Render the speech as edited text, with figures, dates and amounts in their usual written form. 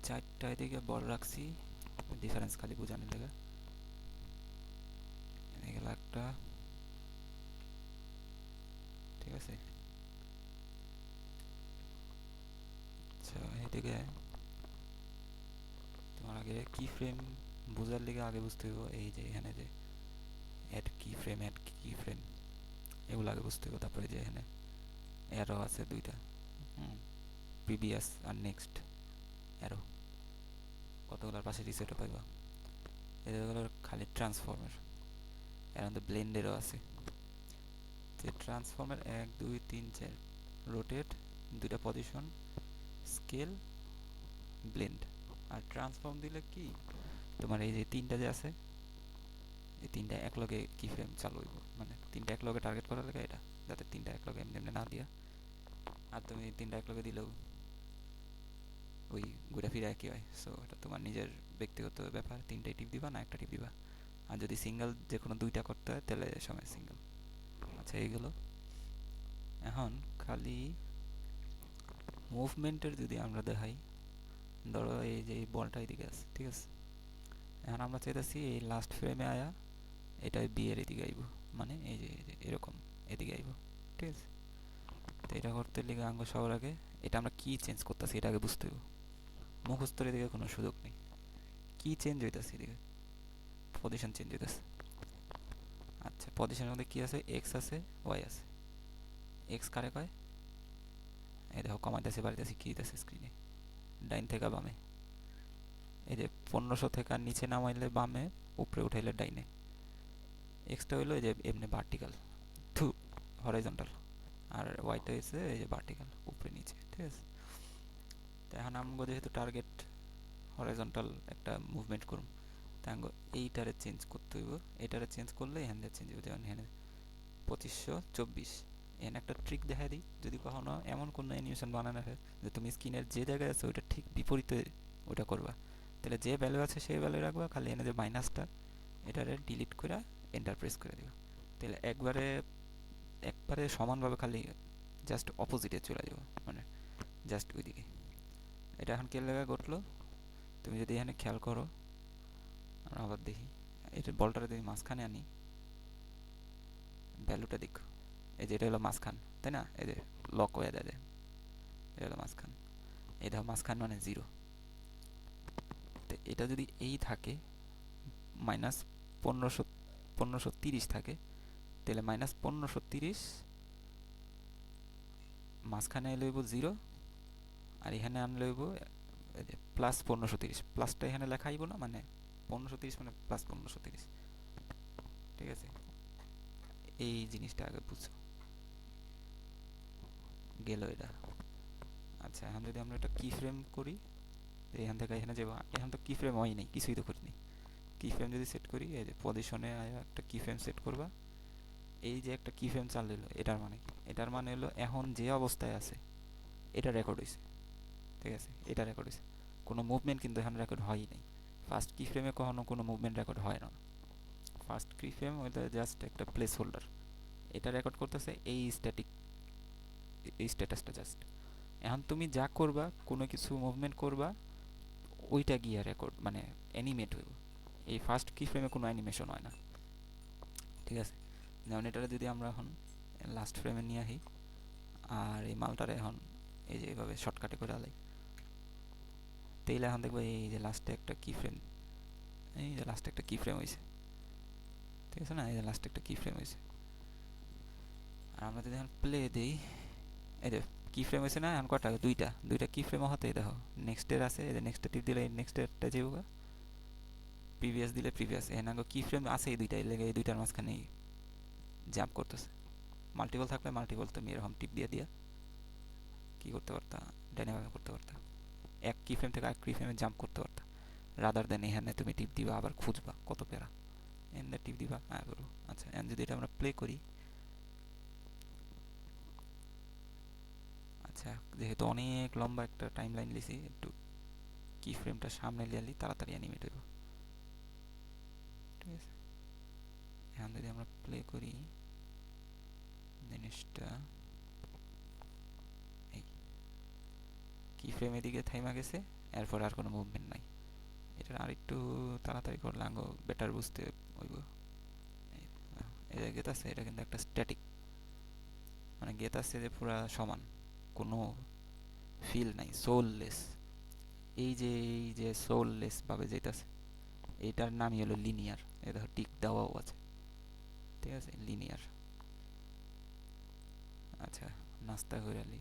চারটা এদিকে বড় রাখছি, ডিফারেন্স খালি বোঝানোর লেগে। এদিকে একটা, ঠিক আছে। আচ্ছা এদিকে তোমার আগে কি ফ্রেম বোঝার লেগে আগে বুঝতে হবে এই যে এখানে যে অ্যাড কি ফ্রেম এগুলো আগে বুঝতে হবে। তারপরে যে এখানে অ্যারো আছে দুইটা, প্রিভিয়াস আর নেক্সট অ্যারো, কতগুলোর পাশে রিসেটও পাইবা। এগুলোর খালি ট্রান্সফর্মের, এর মধ্যে ব্লেন্ডেরও আছে। যে ট্রান্সফর্মের 1 2 3 4 রোটেট, দুইটা পজিশন, স্কেল, ব্লেন্ড। আর ট্রান্সফর্ম দিলে কি তোমার এই যে তিনটা যে আছে, এই তিনটা একলগে কি ফ্রেম চালু হইব, মানে তিনটা একলগে টার্গেট করার লাগে এটা, যাতে তিনটা একলগে এমনি এমনি না দিয়া। আর তুমি তিনটা একলগে দিলেও ওই ঘুরে ফিরে একই হয়। সো এটা তোমার নিজের ব্যক্তিগত ব্যাপার, তিনটাই টিপ দিবা না একটা টিপ দিবা। আর যদি সিঙ্গেল যে কোনো দুইটা করতে হয় তাহলে সময় সিঙ্গেল। আচ্ছা এইগুলো এখন খালি মুভমেন্টের যদি আমরা দেখাই, ধরো এই যে এই বলটা এদিকে আছে, ঠিক আছে। এখন আমরা চাইতেছি এই লাস্ট ফ্রেমে আয়া এটা বি এর এদিকে আইব, মানে এই যে এরকম এদিকে আইব, ঠিক আছে। তো এটা করতে লিগে আঙ্গ সবার আগে এটা আমরা কি চেঞ্জ করতেছি এটা আগে বুঝতে হবে। মুখস্থর এদিকে কোনো সুযোগ নেই, কি চেঞ্জ হইতেছে এদিকে, পজিশন চেঞ্জ হইতেছে। আচ্ছা পজিশনের মধ্যে কি আছে, এক্স আছে, ওয়াই আছে। এক্স কারে কয়, এই দেখো কমাইতেছে বাড়িতেছে কি দিতেছে স্ক্রিনে, ডাইন থেকে বামে। এই যে 1500 থেকে আর নিচে নামাইলে বামে, উপরে উঠাইলে ডাইনে। এক্সটা হইলো এই যে এমনি ভার্টিক্যাল, থু হরাইজন্টাল। আর ওয়াইটা হয়েছে এই যে ভার্টিক্যাল, উপরে নিচে, ঠিক আছে। তো এখন আমগো যেহেতু টার্গেট হরাইজন্টাল একটা মুভমেন্ট করুন, তাই আমগো এইটারে চেঞ্জ করতে হইব। এটারে চেঞ্জ করলে হ্যান্ডে চেঞ্জ হবে। যেমন হ্যান্ডে 2524, এখানে একটা ট্রিক দেখা দিই। যদি কখনো এমন কোনো অ্যানিমেশন বানানো হয় যে তুমি স্ক্রিনের যে জায়গায় আছে ওইটা ঠিক বিপরীতে ওটা করবা, তাহলে যে ভ্যালু আছে সেই ভ্যালু রাখবা, খালি এনে যে মাইনাসটা এটারে ডিলিট করে এন্টার প্রেস করে দিবা। তাহলে একবারে একবারে সমানভাবে খালি জাস্ট অপোজিটে চলে যাবো, মানে জাস্ট ওইদিকে। এটা এখন কে লাগা ঘটলো, তুমি যদি এখানে খেয়াল করো, আমরা আবার দেখি এটা বলটারে যদি মাঝখানে আনি, ভ্যালুটা দেখো, এই যে এটা হলো মাঝখান, তাই না? এই যে লক হয়ে যায়, এটা হলো মাঝখান। এই দেখো মাঝখান মানে 0। তো এটা যদি এই থাকে, মাইনাস 1530 থাকে, তাহলে মাইনাস 1530 মাঝখানে লইব 0, আর এখানে আনলে হইব প্লাস 1530। প্লাসটা এখানে লেখা আইব না, মানে 1530 মানে প্লাস 1530, ঠিক আছে। এই জিনিসটা আগে বুঝো, গেল এটা। আচ্ছা এখন যদি আমরা এটা কি ফ্রেম করি, এখান থেকে এখানে যাবো, এখন তো কি ফ্রেম হয় নাই, কিছুই তো করিনি। কি ফ্রেম যদি সেট করি, এই যে পজিশনে একটা কি ফ্রেম সেট করবা। এই যে একটা কি ফ্রেম চালু হলো, এটার মানে কি, এটার মানে হলো এখন যে অবস্থায় আছে এটা রেকর্ড হয়েছে, ঠিক আছে। এটা রেকর্ড হয়েছে, কোনো মুভমেন্ট কিন্তু এখন রেকর্ড হয়ই নাই। ফার্স্ট কি ফ্রেমে কখনো কোনো মুভমেন্ট রেকর্ড হয় না। ফার্স্ট কি ফ্রেম ওইটা জাস্ট একটা প্লেস হোল্ডার, এটা রেকর্ড করতেছে এই স্ট্যাটিক, এই স্ট্যাটাসটা জাস্ট। এখন তুমি যা করবা, কোনো কিছু মুভমেন্ট করবা, ওইটা গিয়ে রেকর্ড মানে অ্যানিমেট হইব। এই ফার্স্ট কি ফ্রেমে কোনো অ্যানিমেশন হয় না, ঠিক আছে। যেমন এটা যদি আমরা এখন লাস্ট ফ্রেমে নিয়ে আসি, আর এই মালটারে এখন এই যে এইভাবে শর্টকাটে করে আলাই, তাইলে এখন দেখবো এই যে লাস্টে একটা কি ফ্রেম, এই যে লাস্টে একটা কি ফ্রেম হয়েছে, ঠিক আছে না? এই যে লাস্টে একটা কি ফ্রেম হয়েছে। আর আমরা যদি এখন প্লে দিই, এই যে কি ফ্রেম হয়েছে না, এখন কটা, দুইটা দুইটা কি ফ্রেম হতে দেখো নেক্সটের আছে, এই যে নেক্সট টিপ দিলে নেক্সটেরটা যাবো, প্রিভিয়াস দিলে প্রিভিয়াস। এখানে কি ফ্রেম আছে এই দুইটা, এই লেগে এই দুইটার মাঝখানেই জাম্প করতেছে। মাল্টিপল থাকলে মাল্টিপল তুমি এরকম টিপ দিয়ে দিয়া কি করতে পারতা, ডাইনামিক করতে পারতা, এক কি ফ্রেম থেকে এক কি ফ্রেমে জাম্প করতে পারতা। রাদার দেন এখানে তুমি টিপ দিবা আবার খুঁজবা, কত প্যারা। এনে টিপ দিবা করবো। আচ্ছা এন যদি এটা আমরা প্লে করি, আচ্ছা যেহেতু অনেক লম্বা একটা টাইম লাইন লিছি, একটু কি ফ্রেমটা সামনে লিয়ালি তাড়াতাড়ি অ্যানিমেট হইব, ঠিক আছে। এখন যদি আমরা প্লে করি জিনিসটা, এই কি ফ্রেম এদিকে থাইমা গেছে, এরপর আর কোনো মুভমেন্ট নাই। এটা আর একটু তাড়াতাড়ি করলে আঙ্গো বেটার বুঝতে হইব। এই এই যে গেত আছে, এটা কিন্তু একটা স্ট্যাটিক, মানে গেত আছে যে পুরা সমান, কোনো ফিল নাই, সোললেস। এই যে সোললেস ভাবে যেতেছে, এইটার নামই হলো লিনিয়ার। এই দেখো টিক দেওয়াও আছে, ঠিক আছে, লিনিয়ার। আচ্ছা, নাস্তা করে আলি।